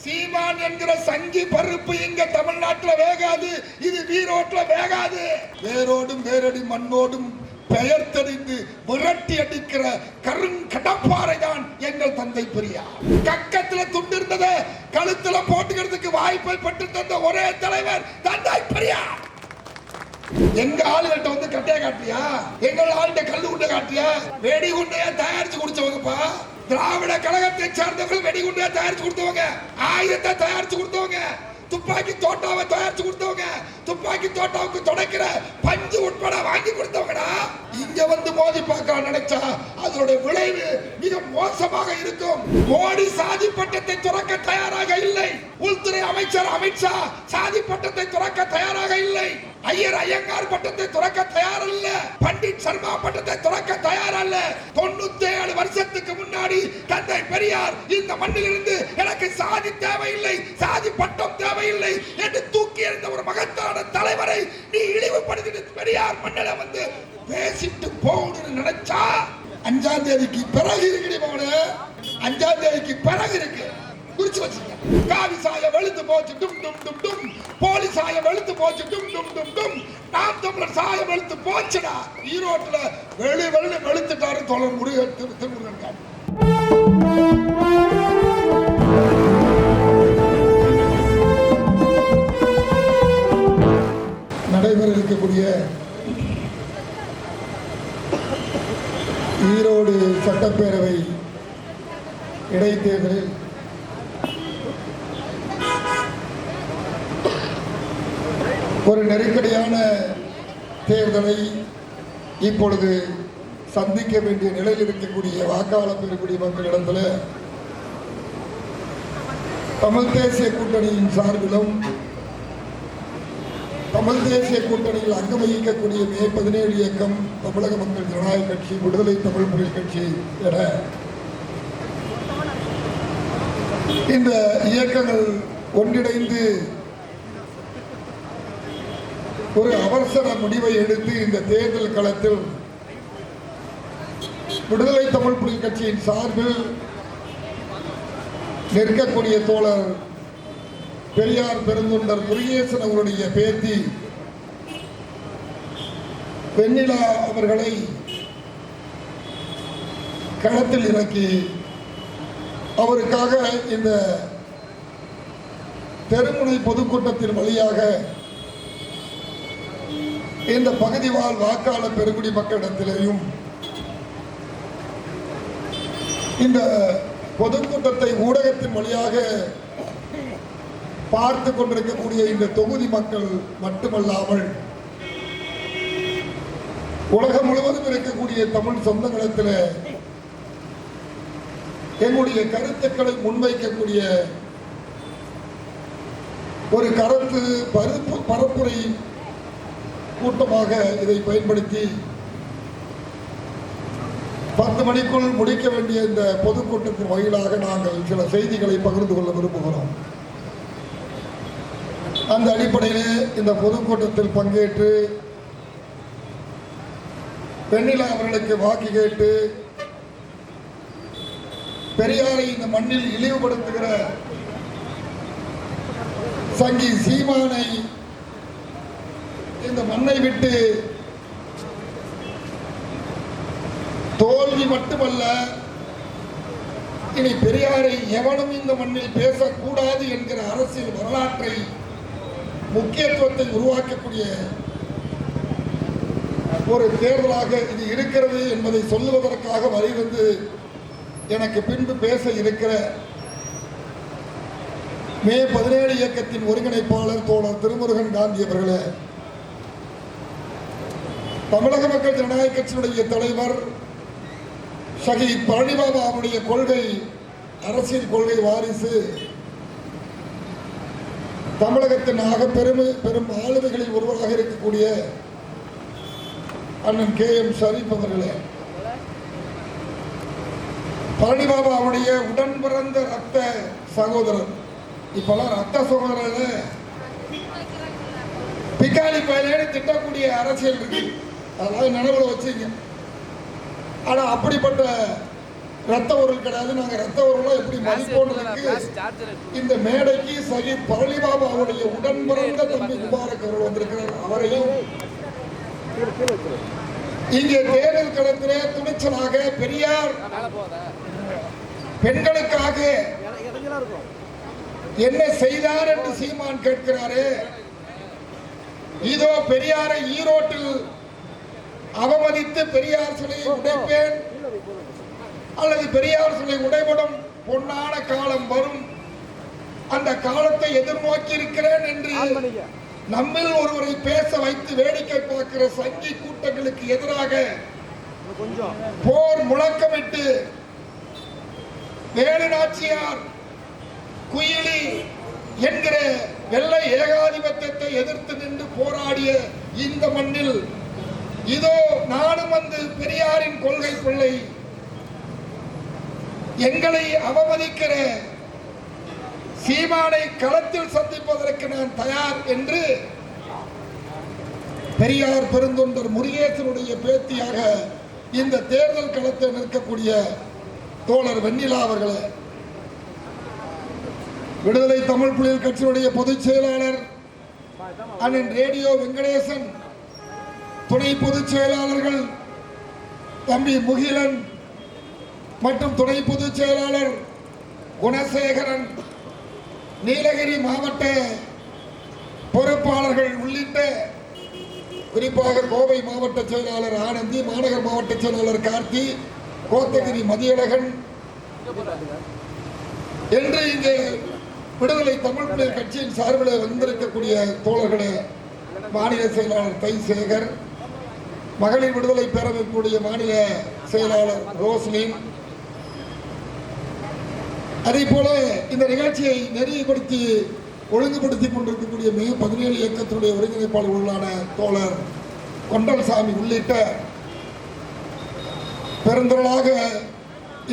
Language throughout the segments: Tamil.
சீமான் என்கிற சங்கி பருப்பு இங்க தமிழ்நாட்டில் வேகாது, இது ஈரோட்ல வேகாது. வேரோடும் வேரடி மண்ணோடும் பெயர் தெரிந்து விரட்டி அடிக்கிற கருங்கடப்பாறை தான் எங்கள் தந்தை பெரியார். கக்கத்துல துண்டு இருந்ததை கழுத்துல போட்டுக்கிறதுக்கு வாய்ப்பை பெற்று தந்த ஒரே தலைவர் தந்தை பெரியார். எங்க ஆளுகிட்ட வந்து கட்டைய காட்டியா, எங்கள் ஆளுகிட்ட கல்லு குண்டை காட்டியா? வெடிகுண்டையா தயாரிச்சு குடிச்சவங்கப்பா. திராவிட கழகத்தை சார்ந்தவர்கள் வெடிகுண்டையா தயாரிச்சு கொடுத்தவங்க, ஆயுதத்தை தயாரிச்சு கொடுத்தவங்க, துப்பாக்கி தோட்டாவை தயாரிச்சு கொடுத்தவங்க, துப்பாக்கி தோட்டாவுக்கு தொடக்கிற பஞ்சு உட்பட வாங்கி கொடுத்தவங்கடா. இங்க வந்து மோதி பார்க்க நினைச்சா அதனுடைய விளைவு மிக மோசமாக இருக்கும். மோடி சாதி பட்டத்தை துறக்க தயாராக இல்லை. உள்துறை அமைச்சர் அமித்ஷா சாதி பட்டத்தை துறக்க தயாராக இல்லை. ஐயர் ஐயங்கார் பட்டத்தை துறக்க தயாரல்ல. பண்டிட் சர்மா பட்டத்தை துறக்க தயாரல்ல. 97 வருஷத்துக்கு முன்னாடி தந்தை பெரியார் இந்த மண்ணிலிருந்து எனக்கு சாதி தேவையில்லை, சாதி பட்டம் தேவையில்லை என்று தூக்கி எறிந்த ஒரு மகத்தான தலைவரை நீ இழிவுபடுத்திட்டு பெரியார் மண்ணில வந்து பேசிட்டு போகணும்னு நினைச்சா 5ஆம் தேதிக்கு பிறகு இருக்கு. 5ஆம் தேதிக்கு பிறகு இருக்கு. குறிச்சு வச்சுங்க. காவி சாய வெளுத்து போச்சு டும் டும் டும் டும், போலி சாய வெளுத்து போச்சு டும் டும் டும் டும், நாம் தமிழர் சாய வெளுத்து போச்சுடா. ஈரோட்ல வெளுத்துட்டாரு தோழர் திருமுருகன். நடைபெற இருக்கக்கூடிய ஈரோடு சட்டப்பேரவை இடைத்தேர்தலில் ஒரு நெருக்கடியான தேர்தலை இப்பொழுது சந்திக்க வேண்டிய நிலையில் இருக்கக்கூடிய வாக்காளர் பெறக்கூடிய மக்களிடத்தில் தமிழ் தேசிய கூட்டணியின் சார்பிலும் தமிழ் தேசிய கூட்டணியில் அங்கம் வகிக்கக்கூடிய மே 17 இயக்கம், தமிழக மக்கள் ஜனநாயக கட்சி, விடுதலை தமிழ் புலிகள் கட்சி என இந்த இயக்கங்கள் ஒன்றிணைந்து ஒரு அவசர முடிவை எடுத்து இந்த தேர்தல் களத்தில் விடுதலை தமிழ் புலிகள் கட்சியின் சார்பில் நிற்கக்கூடிய தோழர் பெரியார் பெருந்தொண்டர் முருகேசன் அவருடைய பேத்தி வெண்ணிலா அவர்களை களத்தில் இறக்கி அவருக்காக இந்த தெருமுனை பொதுக்கூட்டத்தின் வழியாக இந்த பகுதி வாழ் வாக்காளர் பெருங்குடி மக்களிடத்திலேயும் இந்த பொதுக்கூட்டத்தை ஊடகத்தின் வழியாக பார்த்து கொண்டிருக்கக்கூடிய இந்த தொகுதி மக்கள் மட்டுமல்லாமல் உலகம் முழுவதும் இருக்கக்கூடிய தமிழ் சொந்தங்களிடத்தில் எங்களுடைய கருத்துக்களை முன்வைக்கக்கூடிய ஒரு கருத்து பரப்புரை கூட்டமாக இதை பயன்படுத்தி 10 மணிக்குள் முடிக்க வேண்டிய இந்த பொதுக்கூட்டத்தின் வாயிலாக நாங்கள் சில செய்திகளை பகிர்ந்து கொள்ள விரும்புகிறோம். அந்த அடிப்படையிலே இந்த பொதுக்கூட்டத்தில் பங்கேற்று வெண்ணிலா அவர்களுக்கு வாக்கு கேட்டு பெரியாரை இந்த மண்ணில் இழிவுபடுத்துகிற சங்கி சீமானை இந்த மண்ணை விட்டு தோல்வி மட்டுமல்ல, இனி பெரியாரை எவனும் இந்த மண்ணில் பேசக்கூடாது என்கிற அரசியல் வரலாற்றை முக்கியத்துவத்தை உருவாக்கக்கூடிய ஒரு தேர்தலாக இது இருக்கிறது என்பதை சொல்லுவதற்காக வரிவந்து எனக்கு பின்பு பேச இருக்கிற மே 17 இயக்கத்தின் ஒருங்கிணைப்பாளர் தோழர் திருமுருகன் காந்தி அவர்களே, தமிழக மக்கள் ஜனநாயக கட்சியினுடைய தலைவர் ஷஹீத் பழனிபாபா அவருடைய கொள்கை, அரசியல் கொள்கை வாரிசு, தமிழகத்தின் ஆக பெரும் ஆளுமைகளில் ஒருவராக இருக்கக்கூடிய அண்ணன் KM ஷரீப் அவர்களே, பழனிபாபா அவருடைய உடன் பிறந்த ரத்த சகோதரர், இப்பெல்லாம் ரத்த சகோதரர் பிக்காலி பயிலே திட்டக்கூடிய அரசியல் இருக்கு, அதெல்லாம் நினைவுல வச்சுங்க. ஆனா அப்படிப்பட்ட ரத்த ஊரல் கிடையாது. நாங்க ரத்த ஊரலாம் எப்படி மதிப்போன்றதுக்கு இந்த மேடைக்கு சகித் பழனிபாபாவுடைய உடன் பிறந்த தம்பி முபாரக் அவர்கள் வந்திருக்கிறார். அவரையும் இங்கே தேர்தல் களத்திலே துணிச்சலாக பெரியார் பெண்களுக்காக என்ன செய்தார் என்று சீமான் கேட்கிறாரே. இதோ பெரியாரை ஈரோட்டில் அவமதித்து பெரியார் சிலையை உடைப்பேன் அல்லது பெரியார் சிலை உடைபடும் பொன்னான காலம் வரும், அந்த காலத்தை எதிர்நோக்கி இருக்கிறேன் என்று நம்மில் ஒருவரை பேச வைத்து வேடிக்கை பார்க்கிற சங்கி கூட்டங்களுக்கு எதிராக போர் முழக்கமிட்டு வேலு நாச்சியார் குயிலி என்கிற வெள்ளை ஏகாதிபத்தியத்தை எதிர்த்து நின்று போராடிய இந்த மண்ணில் இதோ நானும் வந்து பெரியாரின் கொள்கை பிள்ளை, எங்களை அவமதிக்கிற சீமானை களத்தில் சந்திப்பதற்கு நான் தயார் என்று பெரியார் பெருந்தொண்டர் முருகேசனுடைய பேத்தியாக இந்த தேர்தல் களத்தில் நிற்கக்கூடிய தோழர் வெண்ணிலா அவர்களே, விடுதலை தமிழ் புலிகள் கட்சியினுடைய பொதுச் செயலாளர் அண்ணன் ரேடியோ வெங்கடேசன், துணை பொதுச் செயலாளர்கள் தம்பி முகிலன் மற்றும் துணை பொதுச் செயலாளர் குணசேகரன், நீலகிரி மாவட்ட பொறுப்பாளர்கள் உள்ளிட்ட குறிப்பாக கோவை மாவட்ட செயலாளர் ஆனந்தி, மாநகர் மாவட்ட செயலாளர் கார்த்தி, கோத்தகிரி மதியழகன் என்று இங்கே விடுதலை தமிழ் புலிகள் கட்சியின் சார்பில் வந்திருக்கக்கூடிய தோழர்களே, மாநில செயலாளர் தை சேகர், மகளிர் விடுதலை பேரமைப்புடைய மாநில செயலாளர் ரோஸ்லின், அதே போல இந்த நிகழ்ச்சியை நெறிப்படுத்தி ஒழுங்குபடுத்தி கொண்டிருக்கக்கூடிய மே 17 இயக்கத்தினுடைய ஒருங்கிணைப்பாளர்களான தோழர் கொண்டல்சாமி உள்ளிட்ட பெருந்திரளாக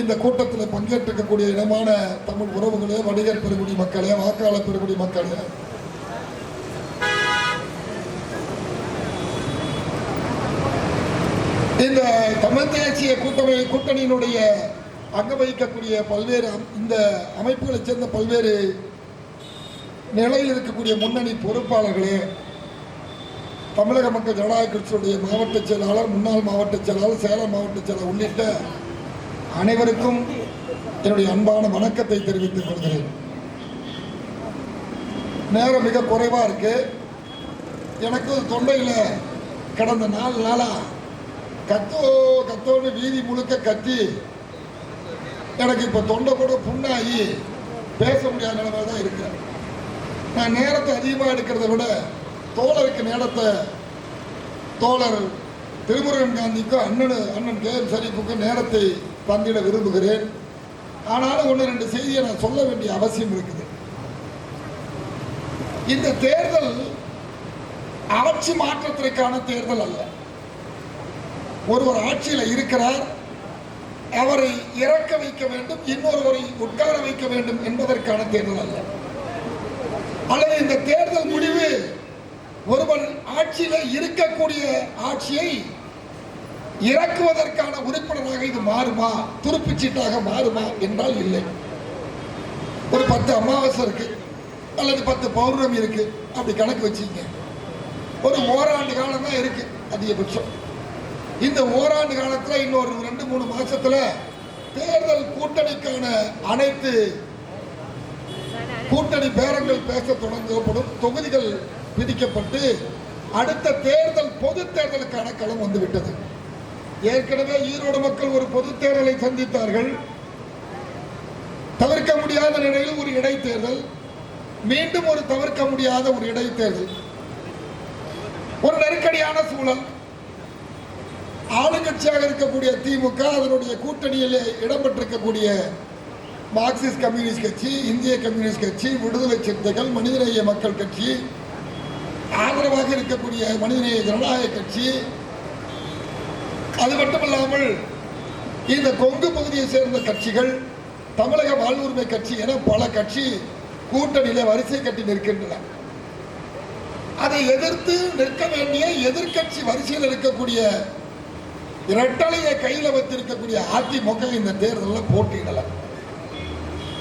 இந்த கூட்டத்தில் பங்கேற்றிருக்கக்கூடிய இனமான தமிழ் உறவுகளே, வணிகர் பெருங்குடி மக்களே, வாக்காளர் பெருங்குடி மக்களே, இந்த தமிழ் தேசிய கூட்டணியினுடைய அங்க வகிக்கக்கூடிய பல்வேறு இந்த அமைப்புகளை சேர்ந்த பல்வேறு நிலையில் இருக்கக்கூடிய முன்னணி பொறுப்பாளர்களே, தமிழக மக்கள் ஜனநாயக கட்சியுடைய மாவட்ட செயலாளர், முன்னாள் மாவட்ட செயலாளர், சேலம் மாவட்ட செயலாளர் உள்ளிட்ட அனைவருக்கும் என்னுடைய அன்பான வணக்கத்தை தெரிவித்துக் கொள்கிறேன். நேரம் மிக குறைவா இருக்கு. எனக்கு தொண்டையில கடந்த 4 நாளா கத்தோன்னு வீதி முழுக்க கத்தி எனக்கு இப்ப தொண்டை கூட புண்ணாகி பேச முடியாத நிலைமை தான் இருக்கிறேன். நான் நேரத்தை அதிகமாக எடுக்கிறத விட தோழருக்கு நேரத்தை தோழர் திருமுருகன் காந்திக்கும் அண்ணன் கே எம் ஷரீஃபுக்கும் நேரத்தை பங்கிட விரும்புகிறேன். ஆனாலும் 1-2 செய்தியை நான் சொல்ல வேண்டிய அவசியம் இருக்குது. இந்த தேர்தல் ஆட்சி மாற்றத்திற்கான தேர்தல் அல்ல. ஒருவர் ஆட்சியில் இருக்கிறார், அவரை இறக்க வைக்க வேண்டும், இன்னொருவரை உட்கார வைக்க வேண்டும் என்பதற்கான தேர்தல் அல்ல. அல்லது இந்த தேர்தல் முடிவு ஒருவன் ஆட்சியில் இருக்கக்கூடிய ஆட்சியை இறக்குவதற்கான உறுப்பினராக இது மாறுமா, துருப்புச்சீட்டாக மாறுமா என்றால் இல்லை. ஒரு 10 அமாவாசை இருக்கு அல்லது 10 பௌர்ணமி இருக்கு, அப்படி கணக்கு வச்சுங்க. ஒரு ஓராண்டு காலம் தான் இருக்கு அதிகபட்சம். இந்த ஓராண்டு காலத்தில் இன்னொரு 2-3 மாசத்துல தேர்தல் கூட்டணிக்கான அனைத்து கூட்டணி பேரங்கள் பேச தொடங்கப்படும், தொகுதிகள் பிரிக்கப்பட்டு அடுத்த தேர்தல் பொது தேர்தலுக்கான களம் வந்துவிட்டது. ஏற்கனவே ஈரோடு மக்கள் ஒரு பொது தேர்தலை சந்தித்தார்கள். தவிர்க்க முடியாத நிலையில் ஒரு இடைத்தேர்தல், மீண்டும் ஒரு தவிர்க்க முடியாத ஒரு இடைத்தேர்தல், ஒரு நெருக்கடியான சூழல். ஆளுங்கட்சியாக இருக்கக்கூடிய திமுக, அதனுடைய கூட்டணியில் இடம்பெற்றிருக்கக்கூடிய மார்க்சிஸ்ட் கம்யூனிஸ்ட் கட்சி, இந்திய கம்யூனிஸ்ட் கட்சி, விடுதலை சிறுத்தைகள், மனிதநேய மக்கள் கட்சி, ஆதரவாக இருக்கக்கூடிய மனிதநேய ஜனநாயக கட்சி, அது மட்டுமல்லாமல் இந்த கொங்கு பகுதியை சேர்ந்த கட்சிகள், தமிழக வாழ்வுரிமை கட்சி என பல கட்சி கூட்டணியில வரிசை கட்டி நிற்கின்றன. அதை எதிர்த்து நிற்க வேண்டிய எதிர்கட்சி வரிசையில் இருக்கக்கூடிய இரட்டலையை கையில வைத்திருக்கக்கூடிய அதிமுக இந்த தேர்தலில் போட்டியிடல.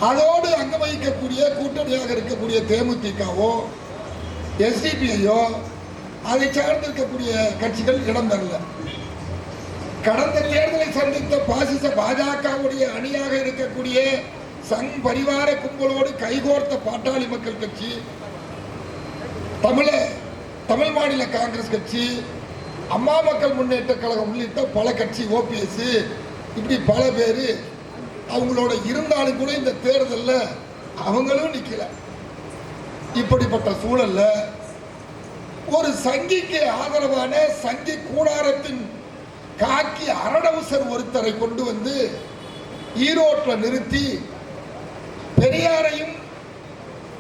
அதோடு அங்க வகிக்கக்கூடிய கூட்டணியாக இருக்கக்கூடிய தேமுதிகவோ எஸ்டிபிஐயோ அதை சார்ந்து இருக்கக்கூடிய கட்சிகள் இடம் தரல. கடந்த தேர்தலை சந்தித்த பாசிச பாஜகவுடைய அணியாக இருக்கக்கூடிய சங் பரிவார கும்பலோடு கைகோர்த்த பாட்டாளி மக்கள் கட்சி, தமிழ் மாநில காங்கிரஸ் கட்சி, அம்மா மக்கள் முன்னேற்ற கழகம் உள்ளிட்ட பல கட்சி, ஓபிஎஸ், இப்படி பல பேர் அவங்களோட இருந்தாலும் கூட இந்த தேர்தலில் அவங்களும் நிற்கல. இப்படிப்பட்ட சூழல்ல ஒரு சங்கிக்கு ஆதரவான சங்கி கூடாரத்தின் காக்கி அரணவுசர் ஒருத்தரை கொண்டு வந்து ஈரோட்டில் நிறுத்தி பெரியாரையும்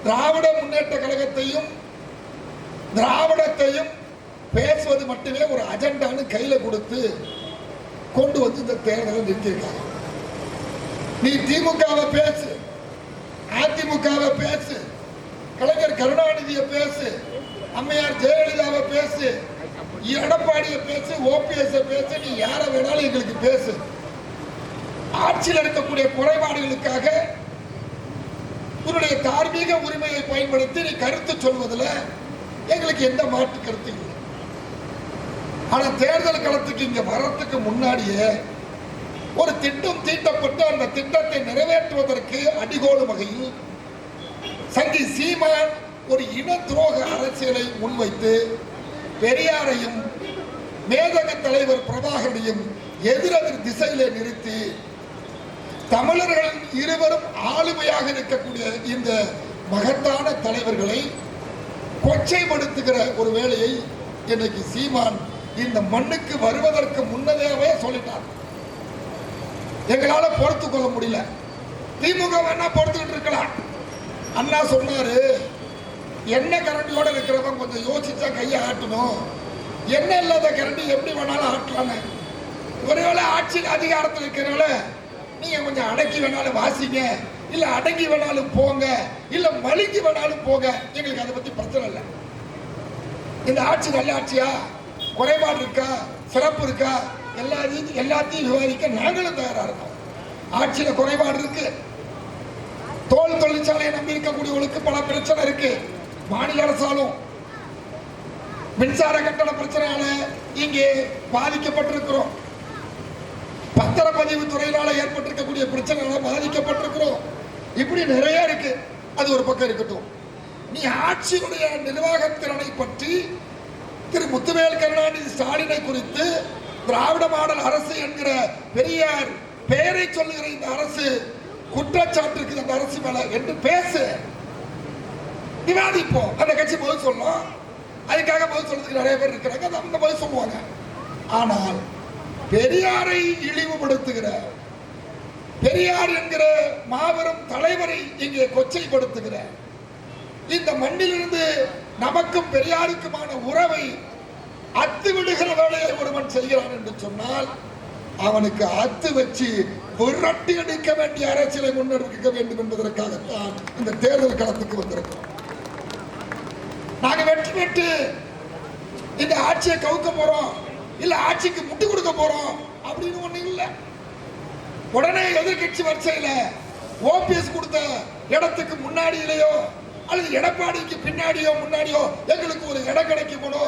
திராவிட முன்னேற்ற கழகத்தையும் திராவிடத்தையும் பேசுவது மட்டுமே ஒரு அஜெண்டான்னு கையில கொடுத்து கொண்டு வந்து இந்த தேர்தலை நிறுத்தியிருக்காங்க. நீ திமுகவை பேசு, அதிமுகவை பேசு, கலைஞர் கருணாநிதியை பேசு, அம்மையார் ஜெயலலிதாவை பேசு, எடப்பாடியை பேசு, ஓபிஎஸ் பேசு, நீ யாரை வேணாலும் எங்களுக்கு பேசு. ஆட்சியில் இருக்கக்கூடிய குறைபாடுகளுக்காக உன்னுடைய தார்மீக உரிமையை பயன்படுத்தி நீ கருத்து சொல்வதில் எங்களுக்கு எந்த மாற்று கருத்து இல்லை. ஆனா தேர்தல் களத்துக்கு இங்க வரத்துக்கு முன்னாடியே ஒரு திட்டம் தீட்டப்பட்டு அந்த திட்டத்தை நிறைவேற்றுவதற்கு அடிகோலும் வகையில் சங்கி சீமான் ஒரு இன துரோக அரசியலை முன்வைத்து பெரியாரையும் மேதக தலைவர் பிரபாகரையும் எதிரெதிர் திசையிலே நிறுத்தி தமிழர்களின் இருவரும் ஆளுமையாக இருக்கக்கூடிய இந்த மகத்தான தலைவர்களை கொச்சைப்படுத்துகிற ஒரு வேலையை இன்னைக்கு சீமான் இந்த மண்ணுக்கு வருவதற்கு முன்னதாகவே சொல்லிட்டார். எங்களால பொறுத்து கொள்ள முடியல. திமுக வேணா பொறுத்துக்கிட்டு இருக்கலாம். அண்ணா சொன்னாரு, எண்ணெய் கரண்டியோட இருக்கிறவங்க கொஞ்சம் யோசிச்சா கையை ஆட்டணும், எண்ணெய் இல்லாத கரண்டி எப்படி வேணாலும் ஆட்டலான்னு. ஒருவேளை ஆட்சியில் அதிகாரத்தில் இருக்கிறவங்கள நீங்க கொஞ்சம் அடக்கி வேணாலும் வாசிங்க, இல்ல அடங்கி வேணாலும் போங்க, இல்ல மலிங்கி வேணாலும் போங்க, எங்களுக்கு அதை பத்தி பிரச்சனை இல்லை. இந்த ஆட்சி நல்ல ஆட்சியா, குறைபாடு இருக்கா, சிறப்பு இருக்கா, எல்லாத்தையும் விவாதிக்க நாங்களும் தயாரா இருக்கோம். ஆட்சியில குறைபாடு இருக்கு, தோல் தொழிற்சாலையை நம்பி இருக்கக்கூடியவங்களுக்கு பல பிரச்சனை இருக்கு. மாநில அரசாலும் மின்சார கட்டண பிரச்சனையால இங்கே பாதிக்கப்பட்டிருக்கிறோம். பத்திரப்பதிவு துறையினால ஏற்பட்டிருக்கக்கூடிய பிரச்சனைகளை பாதிக்கப்பட்டிருக்கிறோம். இப்படி நிறைய இருக்கு. அது ஒரு பக்கம் இருக்கட்டும். நீ ஆட்சியினுடைய நிர்வாகத்திறனை பற்றி திரு முத்துவேல் கருணாநிதி ஸ்டாலினை குறித்து திராவிட மாடல் அரசு என்கிற பெரியார் பெயரை சொல்லுகிற இந்த அரசு குற்றச்சாட்டு இருக்குது அந்த அரசு மேல என்று பேசு, விவாதிப்போம். அந்த கட்சி பதில் சொல்லும். அதுக்காக பதில் சொல்றதுக்கு நிறைய பேர் இருக்கிறாங்க, அவங்க பதில் சொல்லுவாங்க. ஆனால் பெரியாரை இழிவுபடுத்துகிற, பெரியார் என்கிற மாபெரும் தலைவரை இங்கே கொச்சைப்படுத்துகிற, இந்த மண்ணிலிருந்து நமக்கும் பெரியாருக்குமான உறவை அத்து விடுகிற வேலையை ஒருவன் செய்கிறான் என்று சொன்னால் அவனுக்கு அத்து வச்சு விரட்டி அடிக்க வேண்டிய அரசியலை முன்னெடுக்க வேண்டும் என்பதற்காகத்தான் இந்த தேர்தல் களத்துக்கு வந்திருக்கிறோம். நாங்க வெற்றி பெற்று இந்த ஆட்சியை கவுக்க போறோம், இல்ல ஆட்சிக்கு முட்டு கொடுக்க போறோம் அப்படின்னு ஒண்ணு இல்ல. உடனே எதிர்கட்சி வரிசையில ஓபிஎஸ் கொடுத்த இடத்துக்கு முன்னாடியிலேயோ அல்லது எடப்பாடிக்கு பின்னாடியோ முன்னாடியோ எங்களுக்கு ஒரு இடம் கிடைக்குமோ,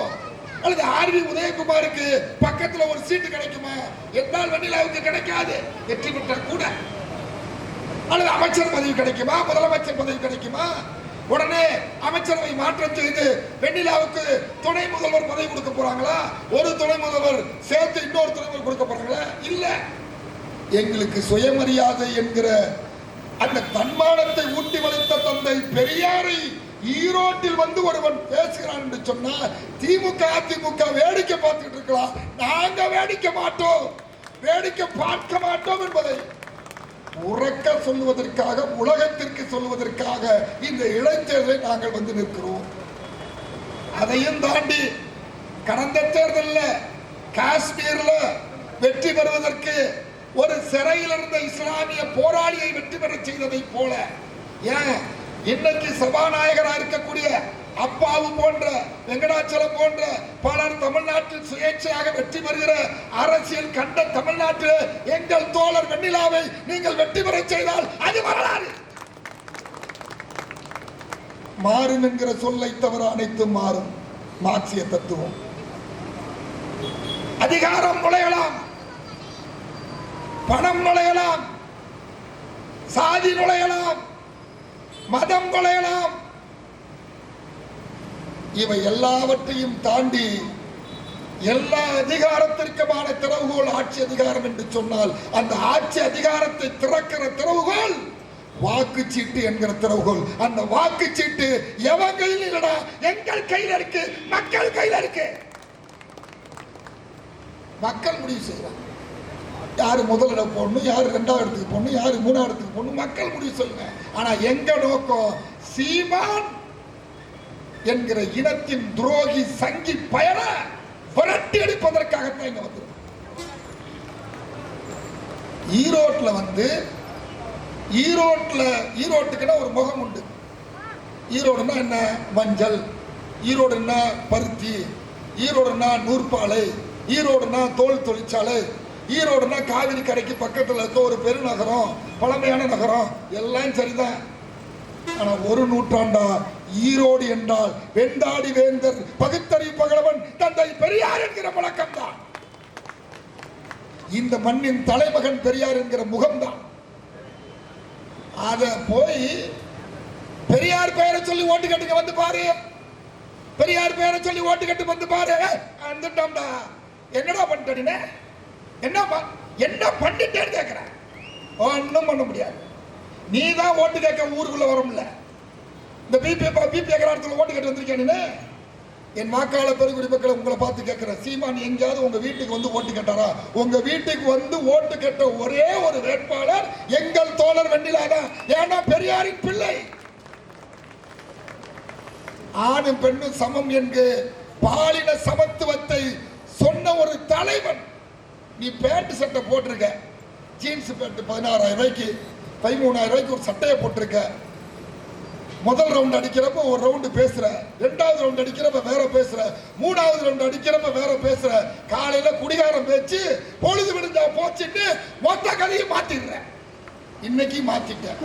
அல்லது ஆர்வி உதயகுமாருக்கு பக்கத்துல ஒரு சீட்டு கிடைக்குமா என்றால் வெண்ணிலாவுக்கு கிடைக்காது. வெற்றி பெற்ற கூட அல்லது அமைச்சர் பதவி கிடைக்குமா, முதலமைச்சர் பதவி கிடைக்குமா, உடனே அமைச்சரவை மாற்றம் செய்து வெண்ணிலாவுக்கு துணை முதல்வர் பதவி கொடுக்க போறாங்களா, ஒரு துணை முதல்வர் சேர்த்து இன்னொரு துணை முதல்வர் கொடுக்க போறாங்களா? இல்ல. எங்களுக்கு சுயமரியாதை என்கிற அந்த தன்மானத்தை ஊட்டி வளைத்த தந்தை பெரியாரை ஈரோட்டில் வந்து ஒருவன் பேசுகிறான் என்று சொன்னா திமுக அதிமுக வேடிக்கை பார்த்துட்டு இருக்கலாம். நாங்க வேடிக்கை மாட்டோம், வேடிக்கை பார்க்க மாட்டோம் என்பதை உறக்க சொல்லுவதற்காக, உலகத்திற்கு சொல்லுவதற்காக இந்த இடைத்தேர்தலை நாங்கள் வந்து நிற்கிறோம். அதையும் தாண்டி கடந்த தேர்தலில் காஷ்மீர்ல வெற்றி பெறுவதற்கு ஒரு சிறையில் இருந்த இஸ்லாமிய போராளியை வெற்றி பெற செய்ததை போல, ஏன் இன்னைக்கு சபாநாயகராக இருக்கக்கூடிய அப்பாவு போன்ற வெங்கடாச்சலம் போன்ற பலர் தமிழ்நாட்டில் சுயேட்சையாக வெற்றி பெறுகிற அரசியல் கண்ட தமிழ்நாட்டில் எங்கள் தோழர் வெண்ணிலாவை நீங்கள் வெற்றி பெற செய்தால் அது வரலாறு. மாறும் என்கிற சொல்லை தவிர அனைத்தும் மாறும். மார்க்சிய தத்துவம். அதிகாரம் நுழையலாம், பணம் நுழையலாம், சாதி நுழையலாம், மதம் நுழையலாம். இவை எல்லாவற்றையும் தாண்டி எல்லா அதிகாரத்திற்குமான திறவுகோல் ஆட்சி அதிகாரம் என்று சொன்னால் அந்த ஆட்சி அதிகாரத்தை திறக்கிற திறவுகோல் வாக்குச்சீட்டு என்கிற திறவுகோல். அந்த வாக்குச்சீட்டு எவன் கையில் இல்லடா, எங்கள் கையில் இருக்கு, மக்கள் கையில் இருக்கு. மக்கள் முடிவு செய்யறாங்க யாரு முதல் இடம் போடணும், யாரு இரண்டாவது இடத்துக்கு போடணும், யாரு மூணாவது இடத்துக்கு போடணும், மக்கள் முடிவு சொல்லுங்க. ஆனா எங்க நோக்கம் சீமான் என்கிற இனத்தின் துரோகி சங்கி பயண விரட்டி அடிப்பதற்காகத்தான் இங்க வந்து ஈரோட்ல வந்து ஈரோட்டுக்குன்னா ஒரு முகம் உண்டு. ஈரோடுன்னா என்ன? மஞ்சள். ஈரோடுன்னா பருத்தி. ஈரோடுன்னா நூற்பாலை. ஈரோடுன்னா தோல் தொழிற்சாலை. ஈரோடுன்னா காவிரி கரைக்கு பக்கத்தில் இருக்க ஒரு பெருநகரம், பழமையான நகரம். எல்லாம் சரிதான். ஆனா ஒரு நூற்றாண்டா ஈரோடு என்றால் வெண்டாடி வேந்தர் பகுத்தறி பகலவன் தந்தை பெரியார் என்கிற முழக்கம் தான். இந்த மண்ணின் தலைமகன் பெரியார் என்கிற முகம்தான். அத போய் பெரியார் பெயரை சொல்லி ஓட்டு கட்டுங்க வந்து பாரு, பெரியார் பெயரை சொல்லி ஓட்டு கட்டு வந்து பாரு. வந்துட்டோம்டா. என்னடா பண்ணிட்டேன்னு என்ன பண்ணிட்டேன்னு கேட்கிறேன். ஒன்றும் பண்ண முடியாது. நீ தான் ஓட்டு கேட்க ஊருக்குள்ள வரும்ல. இந்த பிபி அகராரத்தில் ஓட்டு கேட்டு வந்திருக்கேன்னு என் வாக்காள பெருங்குடி மக்களை உங்களை பார்த்து கேட்கிறேன். சீமான் எங்கேயாவது உங்க வீட்டுக்கு வந்து ஓட்டு கேட்டாரா? உங்க வீட்டுக்கு வந்து ஓட்டு கேட்ட ஒரே ஒரு வேட்பாளர் எங்கள் தோழர் வெண்ணிலா தான். ஏன்னா பெரியாரின் பிள்ளை. ஆணும் பெண்ணும் சமம் என்று பாலின சமத்துவத்தை சொன்ன ஒரு தலைவன். நீ பேண்ட் சட்டை போட்டிருக்க, ஜீன்ஸ் பேண்ட் 16,000 ரூபாய்க்கு 13,000 ரூபாய்க்கு ஒரு சட்டையை போட்டிருக்க. முதல் ரவுண்ட் அடிக்கிறப்ப ஒரு ரவுண்டு பேசுற, ரெண்டாவது ரவுண்ட் அடிக்கிறப்ப வேற பேசுற, மூணாவது ரவுண்ட் அடிக்கிறப்ப வேற பேசுற. காலையில குடிகாரம் பேச்சு பொழுது விடுஞ்சா போச்சுன்னு மொத்த கதையை மாத்திடுற. இன்னைக்கு மாத்திட்டேன்.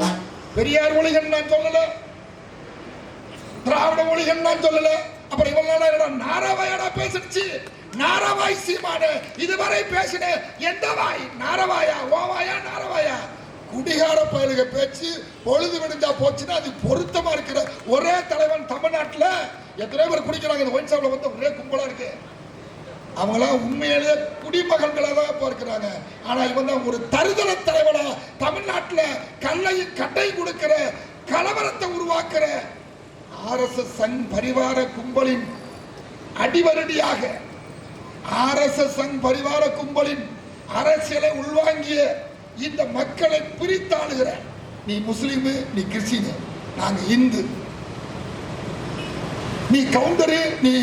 பெரியார் மொழிகள் நான் சொல்லல, திராவிட மொழிகள் நான் சொல்லல. அப்புறம் இவங்க நாராவாயடா பேசிடுச்சு. நாராவாய் சீமான இதுவரை பேசின எந்த வாய்? நாரவாயா, ஓவாயா, நாரவாயா? குடிகார பயலுக பேச்சு பொழுது விடுஞ்சா போச்சுன்னா அது பொருத்தமா இருக்கிற ஒரே தலைவன் தமிழ்நாட்டில். எத்தனை பேர் குடிக்கிறாங்க இந்த ஒயின் ஷாப்ல வந்து ஒரே கும்பலா இருக்கு. அவங்களாம் உண்மையிலேயே குடிமகன்களாக தான் இப்போ இருக்கிறாங்க. ஆனா இவன் தான் ஒரு தருதல தலைவனா தமிழ்நாட்டில் கல்லையும் கட்டை கொடுக்கிற கலவரத்தை உருவாக்குற ஆர்எஸ்எஸ் சங் பரிவார கும்பலின் அடிவரடியாக ஆர்எஸ்எஸ் சங் பரிவார கும்பலின் அரசியலை உள்வாங்கிய இந்த மக்களை பிரித்தாளுகிற நீ முஸ்லிம், நீ கிறிஸ்டின், நாங்க இந்து, நீ கவுண்டரு, நீ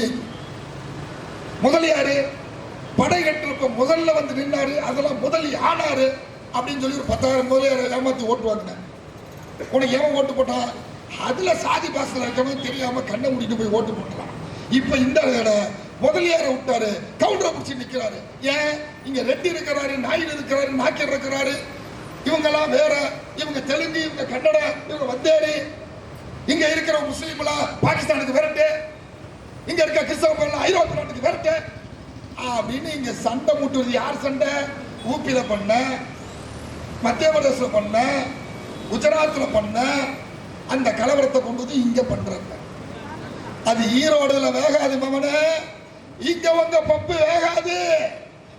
முதலியாரு, படை கட்டுறப்ப முதல்ல வந்து நின்னாரு, அதெல்லாம் முதலி ஆனாரு அப்படின்னு சொல்லி ஒரு 10,000 முதலியாரை ஏமாத்தி ஓட்டு வாங்கினேன். உனக்கு எவன் ஓட்டு போட்டான்? அதுல சாதி பாசத்தில் இருக்கவங்க தெரியாம கண்ணை மூடிட்டு போய் ஓட்டு போட்டான். இப்ப இந்த முதலியார விட்டாரு, கவுண்டரை பிடிச்சி நிக்கிறாரு. ஏன்? இங்க ரெட்டி இருக்கிறாரு, நாயுடு இருக்கிறாரு, நாக்கியர் இருக்கிறாரு. இவங்கெல்லாம் வேற, இவங்க தெலுங்கு, இவங்க கன்னடா, இவங்க வந்தேரி. இங்க இருக்கிற முஸ்லீம்களா பாகிஸ்தானுக்கு விரட்டு, இங்க இருக்க கிறிஸ்தவ ஐரோப்பிய நாட்டுக்கு விரட்டு அப்படின்னு இங்க சண்டை மூட்டுவது. யார் சண்டை? ஊப்பில பண்ண, மத்திய பிரதேச பண்ண, குஜராத்ல பண்ண அந்த கலவரத்தை கொண்டு வந்து இங்க பண்றாங்க. அது ஈரோடுல வேகாது மவனே, இங்க உங்க பப்பு வேகாது.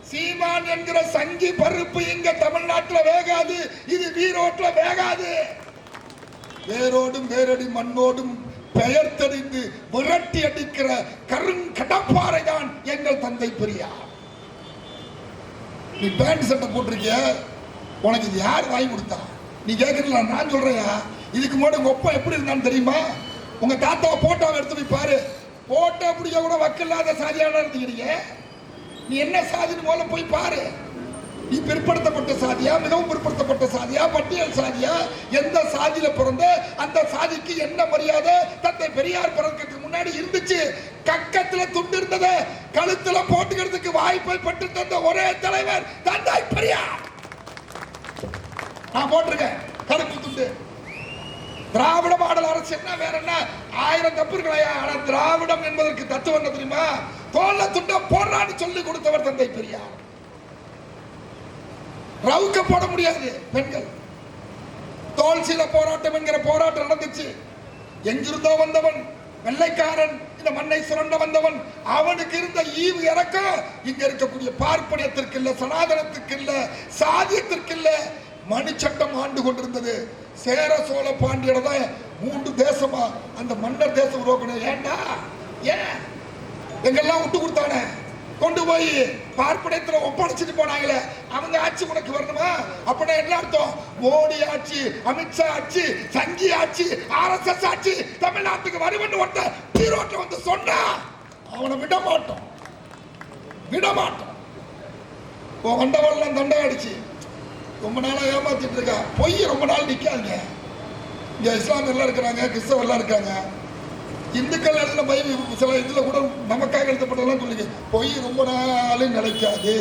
சீமான் என்கிற சங்கி பருப்பு இங்க தமிழ்நாட்டில் வேகாது. இது ஈரோட்ல வேகாது. வேரோடும் வேரடி மண்ணோடும் பெயர் தெரிந்து விரட்டி அடிக்கிற கருங்கடப்பாறை தான் எங்கள் தந்தை பெரியார். நீ பேண்ட் சட்டை போட்டிருக்கிய, உனக்கு இது யார் வாங்கி கொடுத்தா? நீ கேட்கறீங்களா? நான் சொல்றேன். இதுக்கு முன்னாடி உங்க அப்பா எப்படி இருந்தான்னு தெரியுமா? உங்க தாத்தா போட்டோவை எடுத்து போய் பாரு. போட்டோ பிடிக்க கூட வக்கில்லாத சாதியான இருந்தீங்க. நீ என்ன சாதின்னு போல போய் பாரு. நீ பிற்படுத்தப்பட்ட சாதியா, மிகவும் பிற்படுத்தப்பட்ட சாதியா, பட்டியல் சாதியா, எந்த சாதியில பிறந்த அந்த சாதிக்கு என்ன மரியாதை? தந்தை பெரியார் பிறக்கிறதுக்கு முன்னாடி இருந்துச்சு. கக்கத்துல துண்டு இருந்தது, கழுத்துல போட்டுக்கிறதுக்கு வாய்ப்பை பெற்று தந்த ஒரே தலைவர் தந்தை பெரியார். நான் போட்டிருக்கேன் கருப்பு துண்டு. திராவிட மாடல் அரசு என்ன வேற என்ன, 1000 தப்பு இருக்கலையா. ஆனா திராவிடம் என்பதற்கு தத்துவம் என்ன தெரியுமா? தோல்ல துண்ட போடுறான்னு சொல்லி கொடுத்தவர் தந்தை பெரியார். ரவுக்க போட முடியாது பெண்கள். தோல் சீல போராட்டம் என்கிற போராட்டம் நடந்துச்சு. எங்கிருந்தோ வந்தவன் வெள்ளைக்காரன் இந்த மண்ணை சுரண்ட வந்தவன், அவனுக்கு இருந்த ஈவு இறக்கம் இங்க இருக்கக்கூடிய பார்ப்பனியத்திற்கு இல்ல, சனாதனத்துக்கு இல்ல, சாதியத்திற்கு இல்ல. மணி சட்டம் ஆண்டு கொண்டிருந்தது. சேர சோழ பாண்டியட தான் 3 தேசமா அந்த மன்னர் தேசம் உருவாக்கணும். ஏண்டா ஏன் எங்கெல்லாம் விட்டு கொடுத்தானே, கொண்டு போய் பார்ப்பனியத்துல ஒப்படைச்சிட்டு போனாங்களே, அவங்க ஆட்சி உனக்கு வரணுமா? அப்படின்னா என்ன அர்த்தம்? மோடி ஆட்சி, அமித்ஷா ஆட்சி, சங்கி ஆட்சி, RSS ஆட்சி தமிழ்நாட்டுக்கு வருவன்னு ஒருத்த ஈரோட்டில் வந்து சொன்னா அவனை விட மாட்டோம், விட மாட்டோம். வண்டவெல்லாம் தண்டை அடிச்சு ரொம்ப நாளா ஏமாத்திட்டு இருக்கா. பொய் ரொம்ப நாள் நிக்காங்க. இங்க இஸ்லாமியர்லாம் இருக்கிறாங்க, கிறிஸ்தவர்லாம் இருக்காங்க, இந்துக்கள் எழுதின பைபிள் சில இதுல கூட நமக்காக எழுதப்பட்டதெல்லாம் சொல்லிங்க. பொய் ரொம்ப நாளும் நிலைக்காது.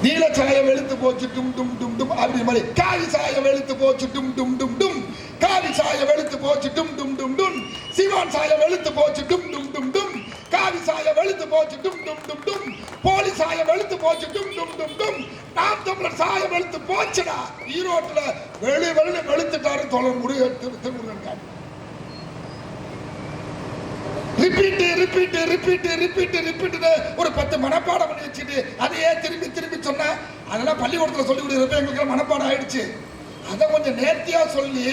நீல சாயம் வெளுத்து போச்சு டும் டும் டும் டும் அப்படி மாதிரி, காவி சாயம் வெளுத்து போச்சு டும் டும் டும் டும், காவி சாயம் வெளுத்து போச்சு டும் டும் டும் டும், சிவான் சாயம் வெளுத்து போச்சு டும் டும் டும் டும், காவி சாயம் வெளுத்து போச்சு டும் டும் டும் டும், போலி சாயம் வெளுத்து போச்சு டும் டும் டும் டும், நாம் தமிழர் சாயம் வெளுத்து போச்சுடா. ஈரோட்டுல வெளுத்துட்டாரு தோழர் திருமுருகன். ஒரு 10 மனப்பாடம் பண்ணி வச்சுட்டு அதையே திரும்பி திரும்பி சொன்ன, அதெல்லாம் பள்ளிக்கூடத்தில் சொல்லி கொடுக்குறப்ப எங்களுக்கு மனப்பாடம் ஆயிடுச்சு. அதை கொஞ்சம் நேர்த்தியா சொல்லி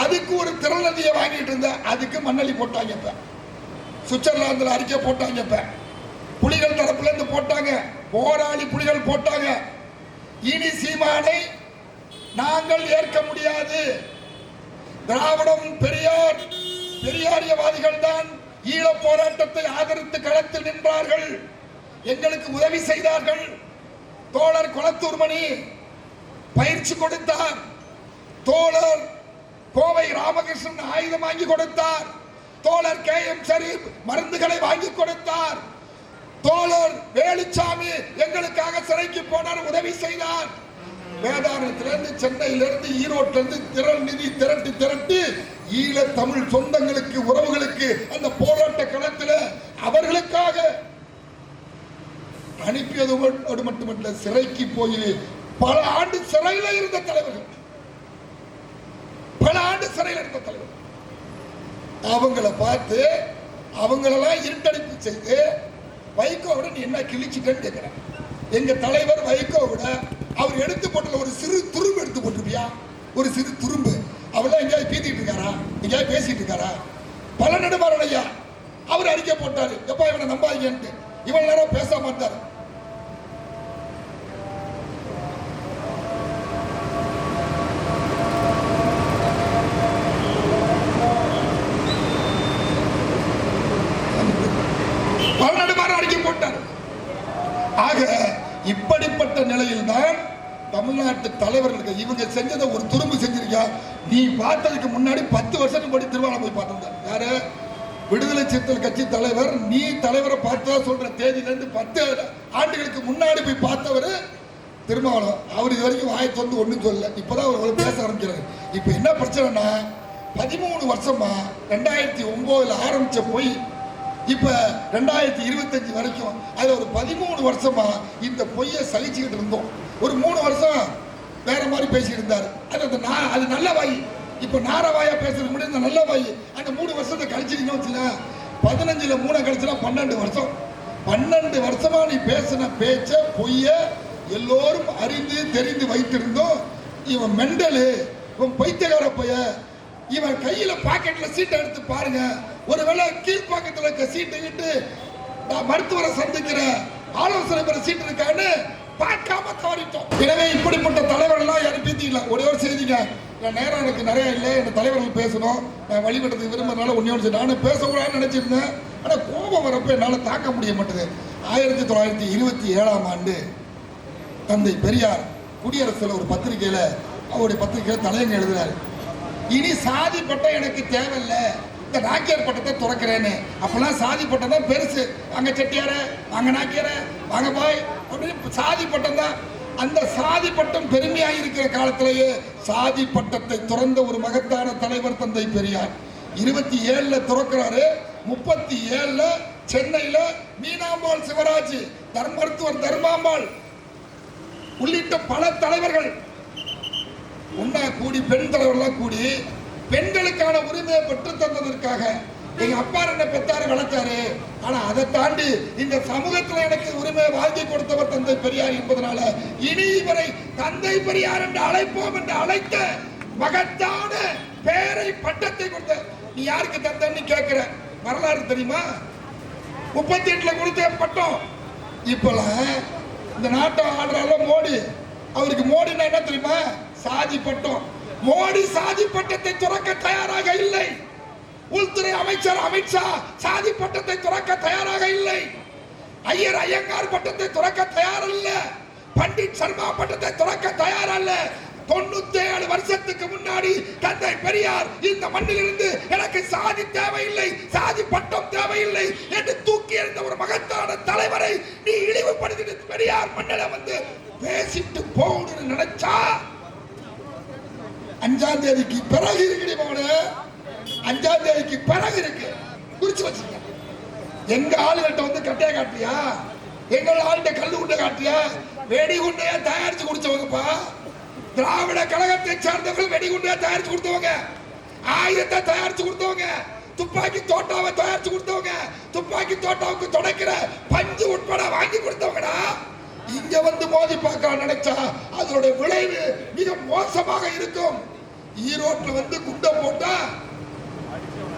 அதுக்கு ஒரு திரள் நதியை வாங்கிட்டு இருந்த, அதுக்கு மண்ணள்ளி போட்டாங்க. இப்ப சுவிட்சர்லாந்துல அறிக்கை போட்டாங்க. இப்ப புலிகள் தரப்புல இருந்து போட்டாங்க, போராளி புலிகள் போட்டாங்க. இனி சீமானை நாங்கள் ஏற்க முடியாது. திராவிடம் பெரியாரியவாதிகள் தான் ஈழ போராட்டத்தை ஆதரித்து களத்தில் நின்றார்கள், எங்களுக்கு உதவி செய்தார்கள். தோழர் கொளத்தூர்மணி பயிற்சி கொடுத்தார், தோழர் கோவை ராமகிருஷ்ணன் ஆயுதம் வாங்கி கொடுத்தார், தோழர் KM ஷரீப் மருந்துகளை வாங்கி கொடுத்தார், தோழர் வேலுச்சாமி எங்களுக்காக சிறைக்கு போனார், உதவி செய்தார். வேதாரத்திலிருந்து, சென்னையிலிருந்து, ஈரோட்டிலிருந்து திரள் நிதி திரட்டி ஈழ தமிழ் சொந்தங்களுக்கு, உறவுகளுக்கு அந்த போராட்ட களத்தில் அவர்களுக்காக அனுப்பியது மட்டுமல்ல, சிறைக்கு போய் பல ஆண்டு சிறையில் இருந்த தலைவர்கள், பல ஆண்டு சிறையில் இருந்த தலைவர்கள், அவங்கள பார்த்து அவங்களெல்லாம் இருட்டடிப்பு செய்து வைகோவிட நீ என்ன கிழிச்சிட்டேன்னு கேட்கிறேன். எங்க தலைவர் வைகோவிட அவர் எடுத்து போட்டல ஒரு சிறு துரும்பு எடுத்து போட்டிருப்பியா, ஒரு சிறு துரும்பு. அவெல்லாம் எங்கேயாவது பீத்திட்டு இருக்காரா, எங்கேயாவது பேசிட்டு இருக்காரா? பல நெடுமாறன் ஐயா அவர் அறிக்கை போட்டாரு, எப்பா இவனை நம்பாதீங்கன்ட்டு. இவன் நேரம் பேச மாட்டார். பல நெடுமாறன் அறிக்கை போட்டார். ஆக இப்படிப்பட்ட நிலையில் தான் தமிழ்நாட்டு தலைவர்களுக்கு இவங்க செஞ்சதை ஒரு துரும்பு செஞ்சிருக்கா. நீ பார்த்ததுக்கு முன்னாடி 10 வருஷத்துக்கு முன்னாடி திருவாரூர் போய் பார்த்தோம். யாரு? விடுதலை சிறுத்தைகள் கட்சி தலைவர். நீ தலைவரை பார்த்தா சொல்ற தேதியிலிருந்து 10 ஆண்டுகளுக்கு முன்னாடி போய் பார்த்தவர் திருமாவளவன். அவர் இது வரைக்கும் வாயை வந்து ஒன்றும் சொல்லல. இப்பதான் அவர் பேச ஆரம்பிக்கிறாரு. இப்ப என்ன பிரச்சனைனா, 13 வருஷமா 2009 ஆரம்பிச்ச போய் இப்ப 2025 வரைக்கும் அதுல ஒரு 13 வருஷமா இந்த பொய்யை சகிச்சுக்கிட்டு இருந்தோம். ஒரு 3 வருஷம் வேற மாதிரி பேசிட்டு இருந்தாரு. அது நல்ல வாய். இப்ப நாரவாயா பேசுறது முடியும், நல்ல வாய். அந்த 3 வருஷத்தை கழிச்சிட்டீங்க வச்சுல, 15ல 3 கழிச்சுனா 12 வருஷம். 12 வருஷமா நீ பேசின பேச்ச பொய்ய எல்லோரும் அறிந்து தெரிந்து வைத்திருந்தோம். இவன் மெண்டலு, இவன் பைத்தியக்கார பைய, இவன் கையில பாக்கெட்ல சீட்டை எடுத்து பாருங்க. ஒருவேளை கீழ் பாக்கெட்ல இருக்க சீட்டை விட்டு மருத்துவரை சந்திக்கிற ஆலோசனை பெற சீட்டு இருக்கான்னு பார்க்காம தவறிட்டோம். எனவே இப்படிப்பட்ட தலைவர்கள்லாம் யாரும் பீத்திக்கல. ஒரே ஒரு செய்திங்க, நான் நேரம் எனக்கு நிறைய இல்லை, என் தலைவர்கள் பேசணும், நான் வழிபடுறதுக்கு விரும்புறதுனால ஒன்று நானும் பேசக்கூடாதுன்னு நினைச்சிருந்தேன். ஆனால் கோபம் வரப்ப என்னால் தாக்க முடிய மாட்டேது. 1927ஆம் ஆண்டு தந்தை பெரியார் குடியரசுல ஒரு பத்திரிகையில, அவருடைய பத்திரிகையில தலையங்க எழுதுறாரு. இனி சாதி பட்டம் எனக்கு தேவையில்லை, இந்த நாக்கியார் பட்டத்தை துறக்கிறேன்னு. அப்பெல்லாம் சாதி பட்டம் தான் பெருசு. அங்க செட்டியார, அங்க நாக்கியார, வாங்க பாய் அப்படின்னு சாதி பட்டம் தான். அந்த சாதி பட்டம் பெருமையாக இருக்கிற காலத்திலேயே சாதி பட்டத்தை துறந்த ஒரு மகத்தான தலைவர் தந்தை பெரியார். 27 துறக்கிறாரு. 37 சென்னையில மீனாம்பாள் சிவராஜ், மருத்துவர் தர்மாம்பாள் உள்ளிட்ட பல தலைவர்கள் ஒன்னா கூடி, பெண் தலைவர்களாக கூடி பெண்களுக்கான உரிமையை பெற்று தந்ததற்காக எங்க அப்பா என்ன பெத்தாரு வளர்த்தாரு. ஆனா அதை தாண்டி இந்த சமூகத்தில் எனக்கு உரிமையை வாங்கி கொடுத்தவர் தந்தை பெரியார் என்பதனால இனி இவரை தந்தை பெரியார் என்று அழைப்போம் என்று அழைத்த மகத்தான பேரை பட்டத்தை கொடுத்த. நீ யாருக்கு தந்தன்னு கேட்கிற வரலாறு தெரியுமா? 38 கொடுத்த பட்டம். இப்பெல்லாம் இந்த நாட்டை ஆடுறால மோடி. அவருக்கு மோடினா என்ன தெரியுமா? சாதி பட்டம். மோடி சாதி பட்டத்தை துறக்க தயாராக இல்லை. உள்துறை அமைச்சர் அமித்ஷா சாதி பட்டத்தை துறக்க தயாராக இல்லை. ஐயர் ஐயங்கார் பட்டத்தை துறக்க தயார் அல்ல. பண்டிட் சர்மா பட்டத்தை துறக்க தயார் அல்ல. 97 வருஷத்துக்கு முன்னாடி தந்தை பெரியார் இந்த மண்ணிலிருந்து எனக்கு சாதி தேவையில்லை, சாதி பட்டம் தேவையில்லை என்று தூக்கி எறிந்த ஒரு மகத்தான தலைவரை நீ இழிவுபடுத்திட்டு பெரியார் மண்ணில வந்து பேசிட்டு போகணும்னு நினைச்சா 5ஆம் தேதிக்கு பிறகு இருக்கு. 5ஆம் தேதிக்கு பிறகு இருக்கு. குறிச்சு வச்சுக்க. எங்க ஆளுகிட்ட வந்து கட்டையா காட்டியா, எங்க ஆளுகிட்ட கல்லு குண்டை காட்டியா, வெடிகுண்டையா தயாரிச்சு குடிச்சவங்கப்பா. திராவிட கழகத்தை சேர்ந்தவர்கள் வெடிகுண்டையா தயாரிச்சு கொடுத்தவங்க, ஆயுதத்தை தயாரிச்சு கொடுத்தவங்க, துப்பாக்கி தோட்டாவை தயாரிச்சு கொடுத்தவங்க, துப்பாக்கி தோட்டாவுக்கு தொடக்கிற பஞ்சு உட்பட வாங்கி கொடுத்தவங்கடா. இங்க வந்து மோதி பார்க்க நினைச்சா அதனுடைய விளைவு மிக மோசமாக இருக்கும். ஈரோட்ல வந்து குண்டை போட்டா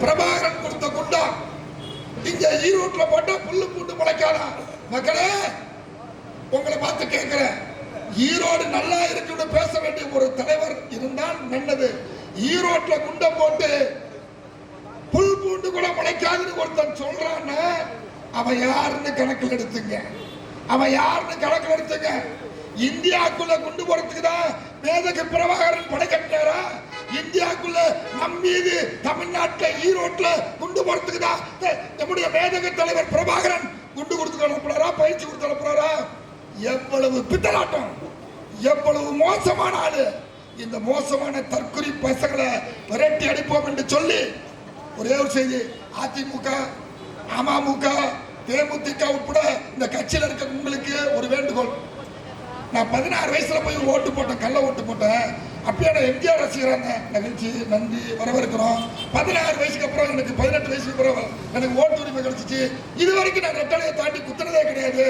பிரபாகரன் கொடுத்த குண்டா இங்க ஈரோட்ல போட்டா புல்லு பூண்டு முளைக்காதா? மக்களே உங்களை பார்த்து கேட்கிறேன், ஈரோடு நல்லா இருக்குன்னு பேச வேண்டிய ஒரு தலைவர் இருந்தால் நல்லது. ஈரோட்ல குண்டை போட்டு புல் பூண்டு கூட முளைக்காதுன்னு ஒருத்தன் சொல்றான்னா அவன் யாருன்னு கணக்கில் எடுத்துங்க. அவன் யாருன்னு கணக்கில் எடுத்துங்க. இந்தியாக்குள்ள குண்டு போறதுக்கு தான் மேதகு பிரபாகரன் படை கட்டினாரா? இந்தியாக்குள்ள நம் மீது தமிழ்நாட்டில் ஈரோட்ல குண்டு போறதுக்கு தான் நம்முடைய மேதகு தலைவர் பிரபாகரன் குண்டு கொடுத்து அனுப்புறாரா, பயிற்சி கொடுத்து அனுப்புறாரா? எவ்வளவு பித்தலாட்டம், எவ்வளவு மோசமான ஆளு. இந்த மோசமான தற்குறி பசங்களை விரட்டி அடிப்போம் என்று சொல்லி ஒரே ஒரு செய்தி. அதிமுக, அமமுக, தேமுதிக உட்பட இந்த கட்சியில் இருக்க உங்களுக்கு ஒரு வேண்டுகோள். நான் 16 வயசுல போய் ஓட்டு போட்டேன், கள்ள ஓட்டு போட்டேன். அப்பயே நான் எம்ஜிஆர் ரசிகராங்க. நிகழ்ச்சி நன்றி வரவேற்கிறோம். 16 வயசுக்கு அப்புறம் எனக்கு 18 வயசுக்கு அப்புறம் எனக்கு ஓட்டு உரிமை கிடைச்சிச்சு. இது வரைக்கும் நான் ரெட்டலையை தாண்டி குத்துனதே கிடையாது.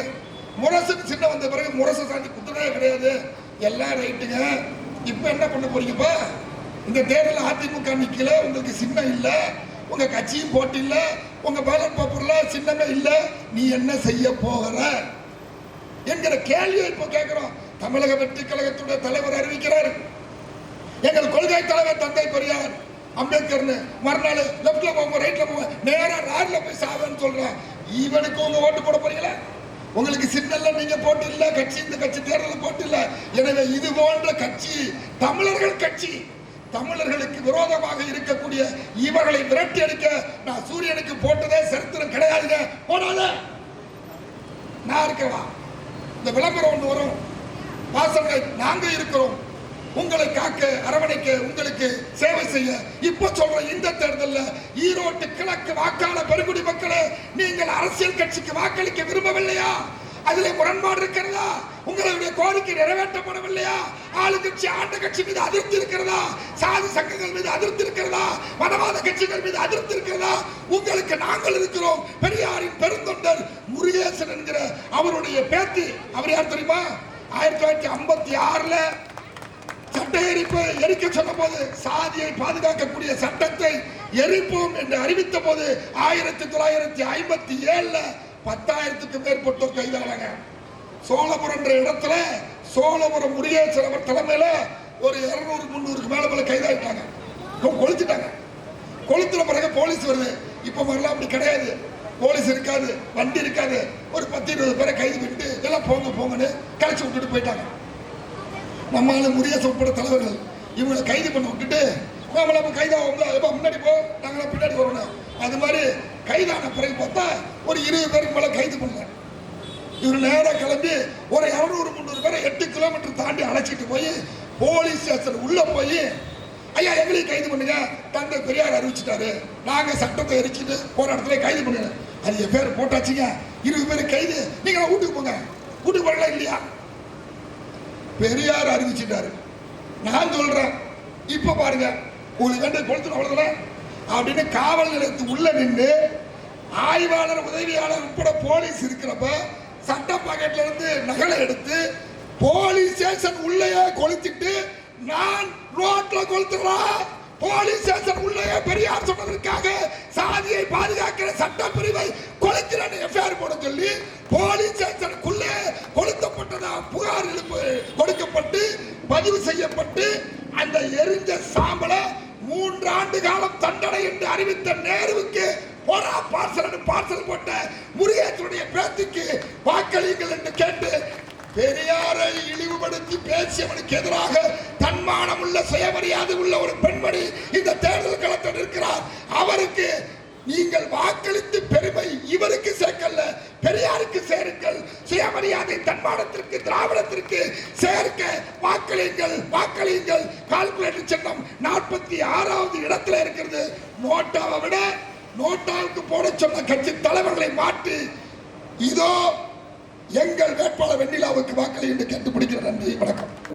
முரசுக்கு சின்ன வந்த பிறகு முரசை தாண்டி குத்துனதே கிடையாது. எல்லாம் ரைட்டுங்க. இப்ப என்ன பண்ண போறீங்கப்பா? இந்த தேர்தல் அதிமுக நிக்கல, உங்களுக்கு சின்னம் இல்ல, உங்க கட்சியும் போட்டி இல்ல, உங்க பேலட் பேப்பர்ல சின்னமே இல்ல, நீ என்ன செய்ய போகிற என்கிற கேள்வியை இப்ப கேட்கிறோம். தமிழக வெற்றி கழகத்துடைய தலைவர் அறிவிக்கிறார், எங்கள் கொள்கை தலைவர் தந்தை பெரியார் அம்பேத்கர். மறுநாள் லெப்ட்ல போங்க, ரைட்ல போங்க, நேரா ராட்ல போய் சாவேன்னு சொல்றான். இவனுக்கு உங்க ஓட்டு போட போறீங்களா? உங்களுக்கு சின்னல்ல நீங்க போட்டு இல்ல, கட்சி இந்த கட்சி தேர்தல் போட்டு இல்ல. எனவே இது போன்ற கட்சி தமிழர்கள் கட்சி, தமிழர்களுக்கு விரோதமாக இருக்கக்கூடிய இவர்களை விரட்டி அடிக்க நான் சூரியனுக்கு போட்டதே சரித்திரம் கிடையாதுங்க. போடாத, நான் இருக்கவா? இந்த விளம்பரம் ஒன்று வரும், வாசல்கள் நாங்க இருக்கிறோம் உங்களை காக்க, அரவணைக்க, உங்களுக்கு சேவை செய்ய. இப்ப சொல்ற இந்த தேர்தலில் ஈரோட்டு கிழக்கு வாக்காள பெருங்குடி மக்களே, நீங்கள் அரசியல் கட்சிக்கு வாக்களிக்க விரும்பவில்லையா? அதிலே முரண்பாடு இருக்கிறதா? உங்களுடைய கோரிக்கை நிறைவேற்றப்படவில்லையா? ஆளுங்கட்சி ஆண்ட கட்சி மீது அதிருப்தி இருக்கிறதா? சாதி சங்கங்கள் மீது அதிருப்தி இருக்கிறதா? மதவாத கட்சிகள் மீது அதிருப்தி இருக்கிறதா? உங்களுக்கு நாங்கள் இருக்கிறோம். பெரியாரின் பெருந்தொண்டர் முருகேசன் என்கிற அவருடைய பேத்தி, அவர் யார் தெரியுமா? 1956 சட்ட எரிப்பு எரிக்க சொன்ன போது, சாதியை பாதுகாக்கக்கூடிய சட்டத்தை எரிப்போம் என்று அறிவித்த போது 1957 10,000க்கும் மேற்பட்டோர் கைதானாங்க. சோழபுரம் என்ற இடத்துல சோழபுரம் முருகேசன் அவர் தலைமையில ஒரு 200-300க்கு மேல கைதாயிட்டாங்க, கொளுத்திட்டாங்க. கொளுத்துற பிறகு போலீஸ் வருது. இப்ப வரலாம் அப்படி கிடையாது. போலீஸ் இருக்காது, வண்டி இருக்காது. ஒரு 10-20 பேரை கைது பண்ணிட்டு எல்லாம் போங்க போங்கன்னு கலைச்சு விட்டுட்டு போயிட்டாங்க. நம்மளால முருகேசன் உட்பட தலைவர்கள் இவங்களை கைது பண்ண விட்டுட்டு நம்மள கைதாக முன்னாடி போ, நாங்களாம் பின்னாடி வரணும். அது மாதிரி கைதான பிறகு பார்த்தா ஒரு 20 பேருக்கு மேல கைது பண்ணல. இவர் நேராக கிளம்பி ஒரு 200-300 பேரை 8 கிலோமீட்டர் தாண்டி அழைச்சிட்டு போய் போலீஸ் ஸ்டேஷன் உள்ள போய், ஐயா எங்களையும் கைது பண்ணுங்க, தந்தை பெரியார் அறிவிச்சிட்டாரு, நாங்க சட்டத்தை எரிச்சிட்டு போற இடத்துல கைது பண்ணுங்க. அது பேர் போட்டாச்சுங்க, 20 பேர் கைது, நீங்க வீட்டுக்கு போங்க. வீட்டுக்கு போகலாம் இல்லையா? பெரியார் அறிவிச்சிட்டாரு. நான் சொல்றேன், இப்ப பாருங்க, உங்களுக்கு வேண்டிய கொளுத்து அவ்வளவுதான் அப்படின்னு காவல் நிலையத்துக்கு உள்ள நின்று ஆய்வாளர் உதவியாளர் உட்பட போலீஸ் இருக்கிறப்ப சட்ட பாக்கெட்ல இருந்து நகலை எடுத்து போலீஸ் ஸ்டேஷன் உள்ளேயே கொளுத்திட்டு, நான் ரோட்ல கொளுத்துறேன், போலீஸ் ஸ்டேஷன் உள்ளேயே பெரியார் சொன்னதற்காக சாதியை பாதுகாக்கிற சட்ட பிரிவை கொளுத்திறன்னு எஃப்ஐஆர் போட சொல்லி போலீஸ் ஸ்டேஷனுக்குள்ளே கொளுத்தப்பட்டதா புகார் கொடுக்கப்பட்டு பதிவு செய்யப்பட்டு அந்த எரிஞ்ச சாம்பல 3 ஆண்டு காலம் தண்டனை என்று அறிவித்த நேருவுக்கு போடா பார்சல் போட்ட முருகேசனுடைய பேத்திக்கு வாக்களியுங்கள் என்று கேட்டு பெரியாரை இழிவுபடுத்தி பேசியவனுக்கு எதிராக தன்மானம் உள்ள சுயமரியாதை உள்ள ஒரு பெண்மணி இந்த தேர்தல் களத்தில் இருக்கிறார். அவருக்கு நீங்கள் வாக்களித்து பெருமை இவருக்கு சேர்க்கல, பெரியாருக்கு சேருங்கள். சுயமரியாதை தன்மானத்திற்கு திராவிடத்திற்கு சேர்க்க வாக்களியுங்கள். கால்குலேட்டர் சின்னம் 46வது இடத்துல இருக்கிறது. நோட்டாவை விட நோட்டாவுக்கு போட சொன்ன கட்சி தலைவர்களை மாற்றி இதோ எங்கள் வேட்பாளர் வெண்ணிலாவுக்கு வாக்களி என்று கேட்டு பிடிக்கிற. நன்றி, வணக்கம்.